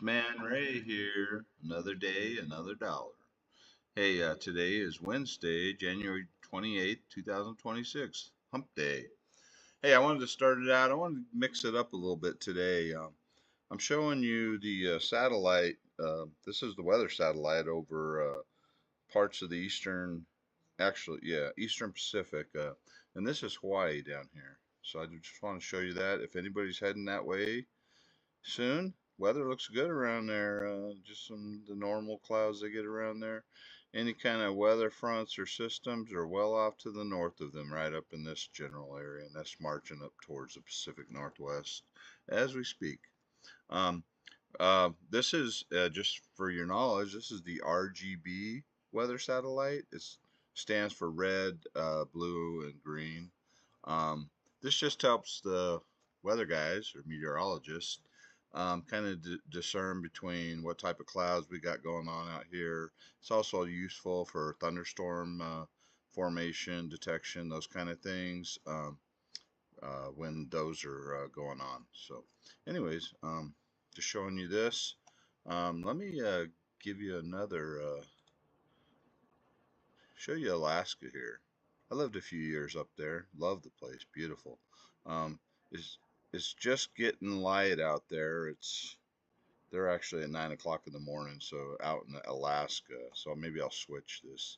Man Ray here. Another day, another dollar. Hey, today is Wednesday, January 28th, 2026, Hump Day. Hey, I wanted to start it out. I wanted to mix it up a little bit today. I'm showing you the satellite. This is the weather satellite over parts of the eastern Pacific. And this is Hawaii down here. So I just want to show you that. If anybody's heading that way, soon. Weather looks good around there. Just some the normal clouds they get around there. Any kind of weather fronts or systems are well off to the north of them, right up in this general area, and that's marching up towards the Pacific Northwest as we speak. Um, this is just for your knowledge. This is the RGB weather satellite. It stands for red, blue, and green. Um, this just helps the weather guys or meteorologists kind of discern between what type of clouds we got going on out here. It's also useful for thunderstorm formation detection, those kind of things when those are going on. So, anyways, just showing you this. Let me give you another, show you Alaska here. I lived a few years up there. Love the place. Beautiful. Um, it's it's just getting light out there. They're actually at 9 o'clock in the morning, so out in Alaska. So maybe I'll switch this.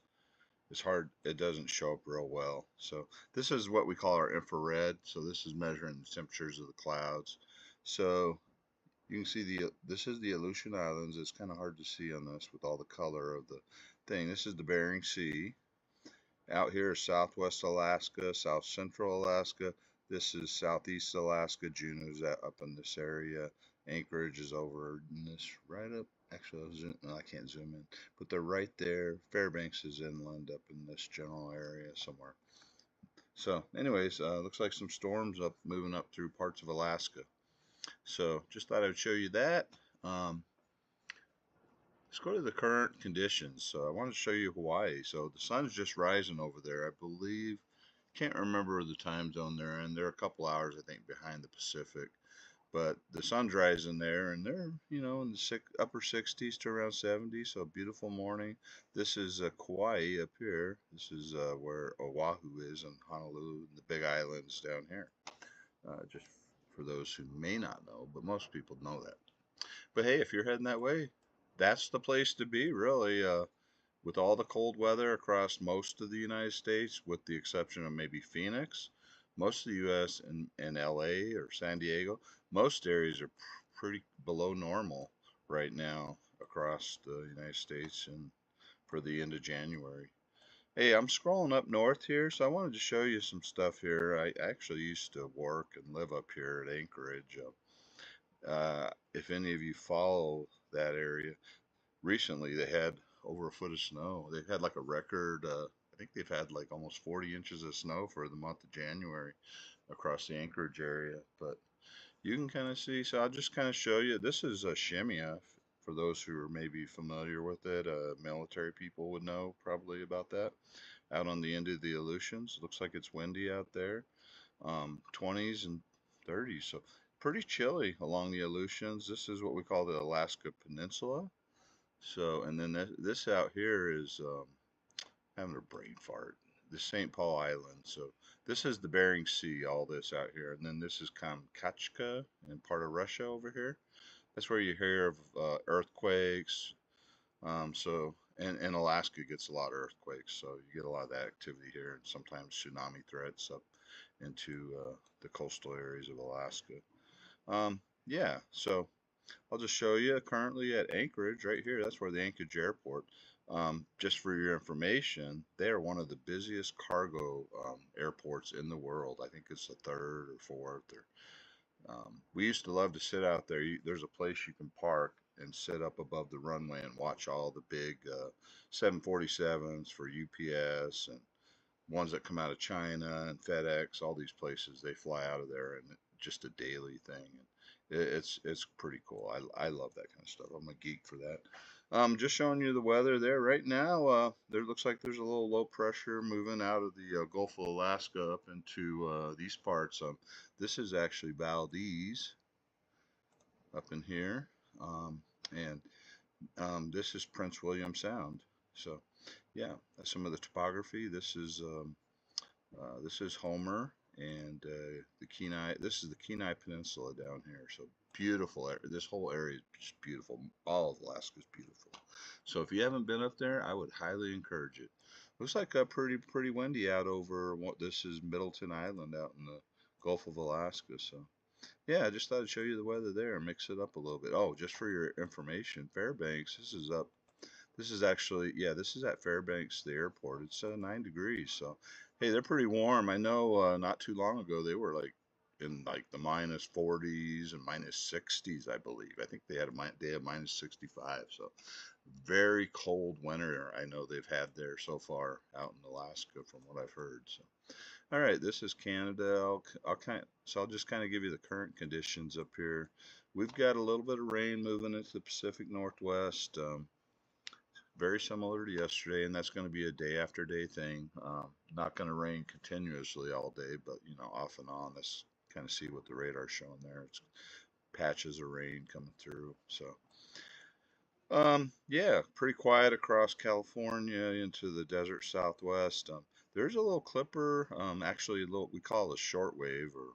It's hard. It doesn't show up real well. So this is what we call our infrared. So this is measuring the temperatures of the clouds. So you can see this is the Aleutian Islands. It's kind of hard to see on this with all the color of the thing. This is the Bering Sea. Out here is Southwest Alaska, South Central Alaska. This is Southeast Alaska. Juneau's up in this area. Anchorage is over in this right up. Actually, I can't zoom in, but they're right there. Fairbanks is inland up in this general area somewhere. So, anyways, looks like some storms moving up through parts of Alaska. So, just thought I would show you that. Um, Let's go to the current conditions. So I want to show you Hawaii. So the sun's just rising over there, I believe. Can't remember the time zone they're in. They're a couple hours, I think, behind the Pacific. But the sun's rising there, and they're, in the upper 60s to around 70. So beautiful morning. This is Kauai up here. This is where Oahu is in Honolulu, and the Big Islands down here. Just for those who may not know, but most people know that. But hey, if you're heading that way, that's the place to be, really. With all the cold weather across most of the United States, with the exception of maybe Phoenix, most of the U.S. and LA or San Diego, most areas are pretty below normal right now across the United States and for the end of January. Hey, I'm scrolling up north here, so I wanted to show you some stuff here. I actually used to work and live up here at Anchorage. If any of you follow that area, recently they had over a foot of snow. They've had like a record, I think they've had like almost 40 inches of snow for the month of January across the Anchorage area. But you can kind of see, so I'll just kind of show you. This is a shimia for those who are maybe familiar with it. Military people would know probably about that. Out on the end of the Aleutians, looks like it's windy out there. 20s and 30s, so pretty chilly along the Aleutians. This is what we call the Alaska Peninsula. So, and then this out here is having a brain fart. The St. Paul Island. So this is the Bering Sea. All this out here, and then this is Kamchatka and part of Russia over here. That's where you hear of earthquakes. And Alaska gets a lot of earthquakes, so you get a lot of that activity here, and sometimes tsunami threats up into the coastal areas of Alaska. Yeah, so I'll just show you currently at Anchorage right here. That's where the Anchorage Airport. Just for your information, they are one of the busiest cargo airports in the world. I think it's the third or fourth. We used to love to sit out there. There's a place you can park and sit up above the runway and watch all the big 747s for UPS and ones that come out of China and FedEx. All these places they fly out of there, and just a daily thing. It's pretty cool. I love that kind of stuff. I'm a geek for that. Just showing you the weather there right now. There looks like there's a little low pressure moving out of the Gulf of Alaska up into these parts. This is actually Valdez up in here. and this is Prince William Sound. So, yeah, some of the topography. This is Homer and the Kenai. This is the Kenai Peninsula down here. So beautiful. This whole area is just beautiful. All of Alaska is beautiful. So if you haven't been up there, I would highly encourage it. Looks like pretty windy out over what this is Middleton Island out in the Gulf of Alaska. So yeah, I just thought I'd show you the weather there and mix it up a little bit. Oh, just for your information, Fairbanks. This is up this is actually, yeah, this is at Fairbanks, the airport. It's 9 degrees. So, hey, they're pretty warm. I know not too long ago they were like in like the minus 40s and minus 60s, I believe. I think they had minus 65. So, very cold winter I know they've had there so far out in Alaska from what I've heard. So, all right, this is Canada. I'll just kind of give you the current conditions up here. We've got a little bit of rain moving into the Pacific Northwest. Very similar to yesterday, and that's going to be a day after day thing. Not going to rain continuously all day, but off and on. Let's kind of see what the radar's showing there. It's patches of rain coming through. So, yeah, pretty quiet across California into the desert Southwest. There's a little clipper, actually a little, we call it a shortwave or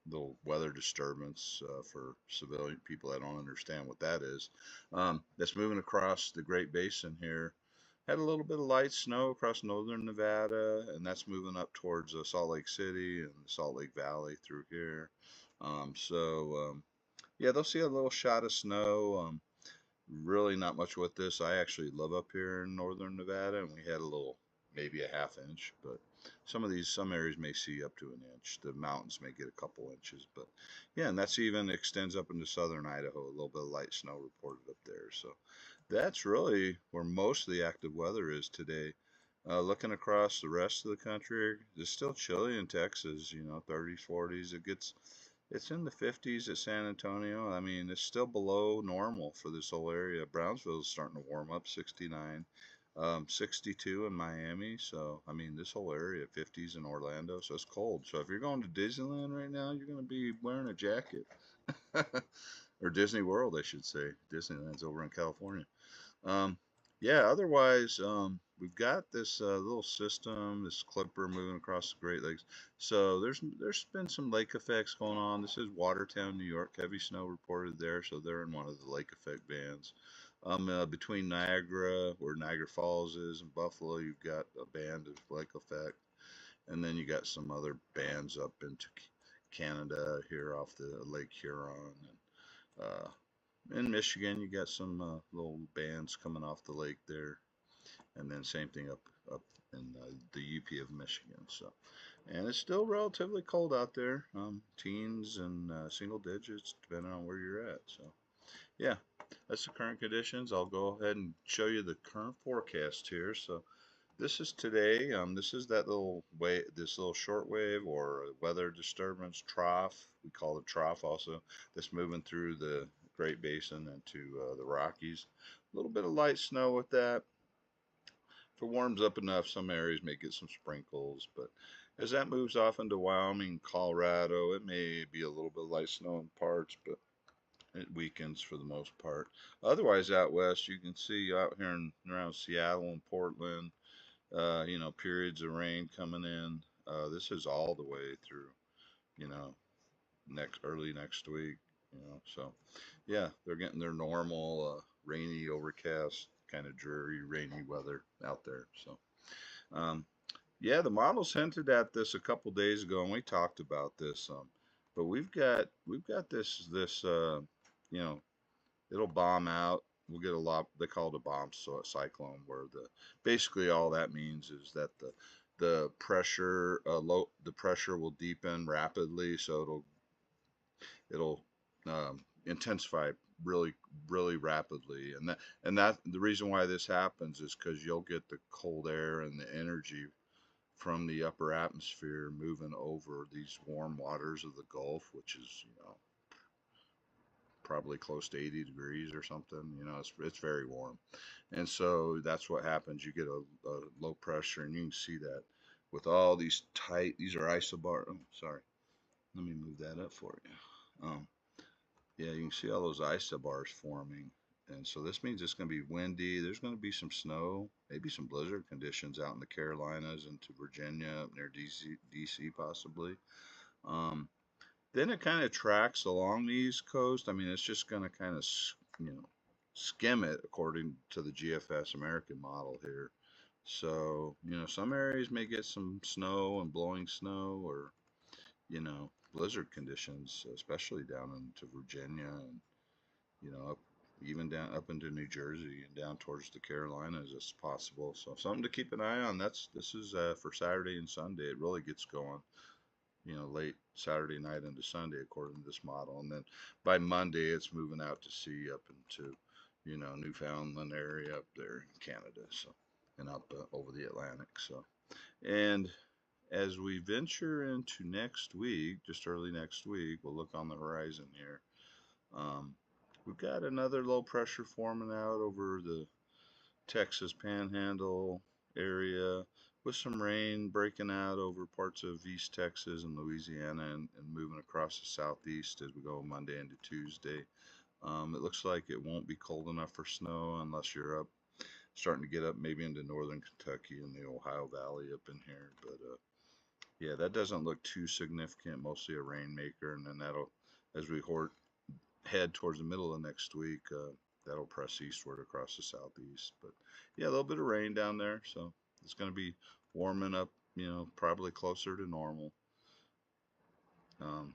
little weather disturbance for civilian people that don't understand what that is. That's moving across the Great Basin here. Had a little bit of light snow across northern Nevada, and that's moving up towards Salt Lake City and the Salt Lake Valley through here. Yeah, they'll see a little shot of snow. Really not much with this. I actually live up here in northern Nevada, and we had a little, maybe a half inch, but some areas may see up to an inch. The mountains may get a couple inches, but yeah, and that's even extends up into southern Idaho. A little bit of light snow reported up there. So that's really where most of the active weather is today. Looking across the rest of the country, it's still chilly in Texas, 30s, 40s. It's in the 50s at San Antonio. I mean, it's still below normal for this whole area. Brownsville's starting to warm up, 69, 62 in Miami. So, I mean, this whole area, 50s in Orlando. So it's cold. So if you're going to Disneyland right now, you're going to be wearing a jacket. Or Disney World, I should say. Disneyland's over in California. Um, yeah, otherwise, we've got this little system, this clipper moving across the Great Lakes. So there's been some lake effects going on. This is Watertown, New York. Heavy snow reported there, so they're in one of the lake effect bands. Between Niagara, where Niagara Falls is, and Buffalo, you've got a band of lake effect, and then you got some other bands up into Canada here off the Lake Huron, and in Michigan, you got some little bands coming off the lake there, and then same thing up in the UP of Michigan. So, and it's still relatively cold out there, teens and single digits, depending on where you're at. So, yeah, that's the current conditions. I'll go ahead and show you the current forecast here. So, this is today. This is that little this little short wave or weather disturbance trough. We call it trough also. That's moving through the Great Basin into the Rockies. A little bit of light snow with that. If it warms up enough, some areas may get some sprinkles. But as that moves off into Wyoming, Colorado, it may be a little bit of light snow in parts, but it weakens for the most part. Otherwise, out west, you can see out here around Seattle and Portland periods of rain coming in. This is all the way through, you know, early next week. So yeah, they're getting their normal rainy, overcast, kind of dreary, rainy weather out there. So yeah, the models hinted at this a couple days ago, and we talked about this. But we've got this you know it'll bomb out. We'll get a lot. They call it a bomb cyclone, where basically all that means is that the pressure the pressure will deepen rapidly, so it'll intensify really rapidly, and that the reason why this happens is because you'll get the cold air and the energy from the upper atmosphere moving over these warm waters of the Gulf, which is probably close to 80 degrees or something. It's very warm. And so that's what happens. You get a low pressure, and you can see that with all these are isobar. Oh, sorry. Let me move that up for you. Yeah, you can see all those isobars forming. And so this means it's going to be windy. There's going to be some snow, maybe some blizzard conditions out in the Carolinas into Virginia, up near DC possibly. Um, then it kind of tracks along the East Coast. I mean, it's just going to kind of, skim it according to the GFS American model here. So, some areas may get some snow and blowing snow or, blizzard conditions, especially down into Virginia and, up even down up into New Jersey and down towards the Carolinas it's possible. So something to keep an eye on. This is for Saturday and Sunday. It really gets going, late Saturday night into Sunday according to this model, and then by Monday it's moving out to sea up into, Newfoundland area up there in Canada. So and up over the Atlantic. So and as we venture into next week, just early next week, we'll look on the horizon here. Um, we've got another low pressure forming out over the Texas Panhandle area with some rain breaking out over parts of East Texas and Louisiana and moving across the southeast as we go Monday into Tuesday. It looks like it won't be cold enough for snow unless you're up, starting to get up maybe into northern Kentucky and the Ohio Valley up in here. But yeah, that doesn't look too significant, mostly a rainmaker. And then that'll, as we head towards the middle of next week, that'll press eastward across the southeast. But yeah, a little bit of rain down there, so it's going to be warming up, probably closer to normal. Um,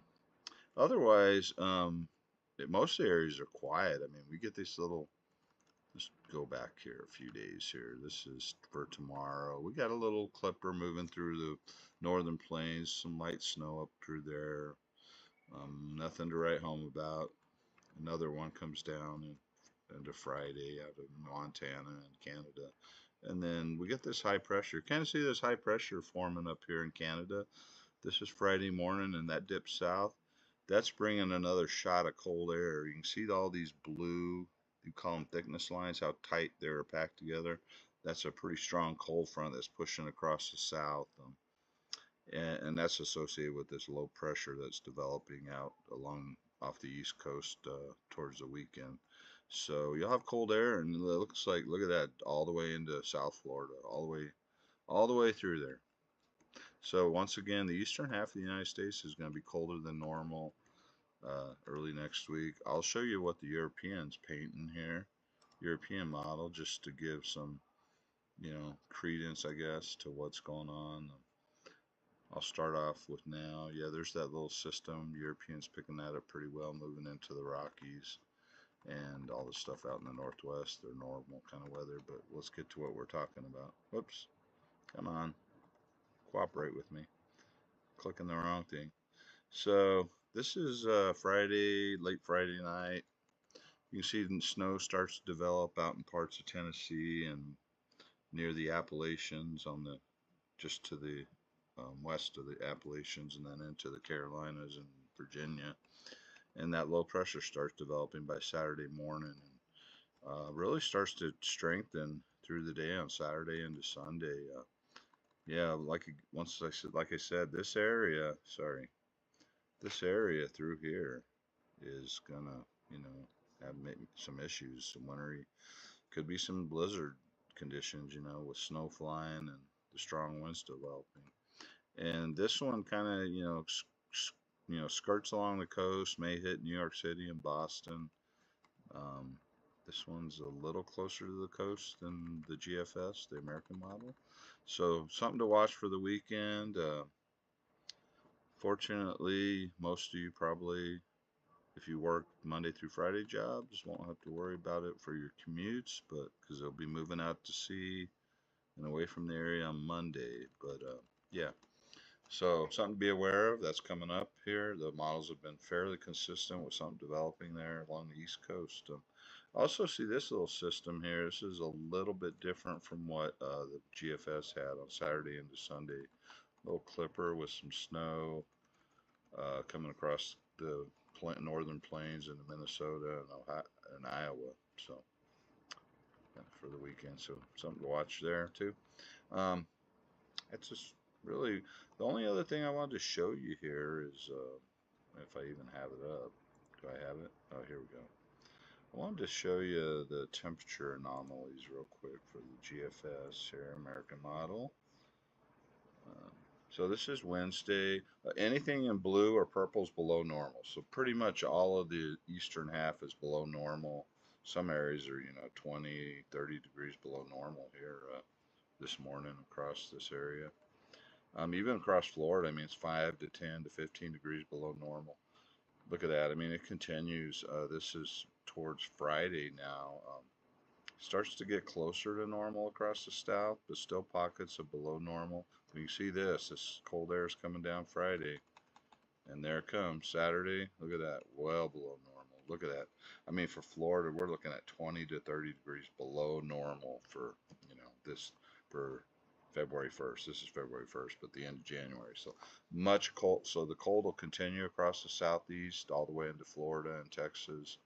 Otherwise, most areas are quiet. I mean, we get this little. Let's go back here a few days here. This is for tomorrow. We got a little clipper moving through the northern plains, some light snow up through there. Nothing to write home about. Another one comes down into Friday out of Montana and Canada. And then we get this high pressure. Kind of see this high pressure forming up here in Canada. This is Friday morning and that dips south. That's bringing another shot of cold air. You can see all these blue, you call them thickness lines, how tight they're packed together. That's a pretty strong cold front that's pushing across the south. And that's associated with this low pressure that's developing out along off the east coast towards the weekend. So you'll have cold air, and it looks like, look at that, all the way into South Florida, all the way through there. So once again, the eastern half of the United States is going to be colder than normal early next week. I'll show you what the Europeans painting here, European model, just to give some, credence, I guess, to what's going on. I'll start off with now. Yeah, there's that little system. Europeans picking that up pretty well, moving into the Rockies and all the stuff out in the Northwest. They're normal kind of weather, but let's get to what we're talking about. Whoops. Come on. Cooperate with me. Clicking the wrong thing. So this is Friday, late Friday night. You can see the snow starts to develop out in parts of Tennessee and near the Appalachians on the just to the west of the Appalachians and then into the Carolinas and Virginia. And that low pressure starts developing by Saturday morning and really starts to strengthen through the day on Saturday into Sunday. Yeah, like I said, this area through here is gonna, have some issues, some wintry, could be some blizzard conditions, with snow flying and the strong winds developing. And this one kind of, skirts along the coast, may hit New York City and Boston. Um, this one's a little closer to the coast than the GFS, the American model. So something to watch for the weekend. Fortunately, most of you probably, if you work Monday through Friday jobs, won't have to worry about it for your commutes, but because they'll be moving out to sea and away from the area on Monday. But yeah, so something to be aware of that's coming up here. The models have been fairly consistent with something developing there along the East Coast. Also see this little system here. This is a little bit different from what the GFS had on Saturday into Sunday. Little clipper with some snow coming across the northern plains into Minnesota and Ohio and Iowa. So for the weekend, so something to watch there too. Um, That's just really the only other thing I wanted to show you here is if I even have it up. Do I have it? Oh, here we go. I wanted to show you the temperature anomalies real quick for the GFS here, American model. Um, so this is Wednesday. Anything in blue or purple is below normal. So pretty much all of the eastern half is below normal. Some areas are, 20, 30 degrees below normal here this morning across this area. Even across Florida, I mean, it's 5 to 10 to 15 degrees below normal. Look at that. I mean, it continues. This is towards Friday now. Starts to get closer to normal across the south, but still pockets of below normal. You can see this cold air is coming down Friday, and there it comes Saturday. Look at that, well below normal. Look at that. I mean, for Florida, we're looking at 20 to 30 degrees below normal for, this for February 1st. This is February 1st, but the end of January. So much cold. So the cold will continue across the southeast all the way into Florida and Texas,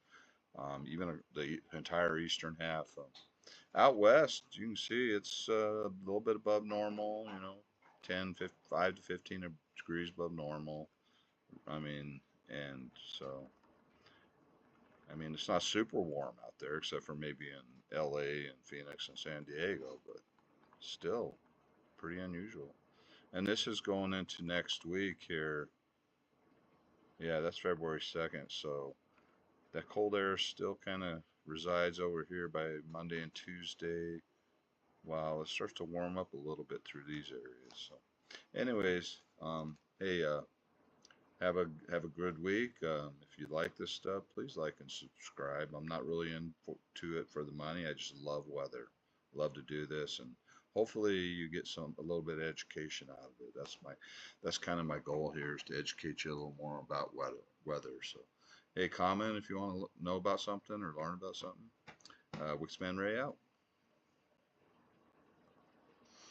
even the entire eastern half. Out west, you can see it's a little bit above normal, 5 to 15 degrees above normal. I mean, and so, I mean, it's not super warm out there except for maybe in LA and Phoenix and San Diego, but still pretty unusual. And this is going into next week here. Yeah, that's February 2nd. So that cold air still kind of resides over here by Monday and Tuesday. Wow, it starts to warm up a little bit through these areas. So, anyways, hey, have a good week. If you like this stuff, please like and subscribe. I'm not really into it for the money. I just love weather. Love to do this, and hopefully you get a little bit of education out of it. That's kind of my goal here is to educate you a little more about weather. So, hey, comment if you want to know about something or learn about something. Wixman Ray out.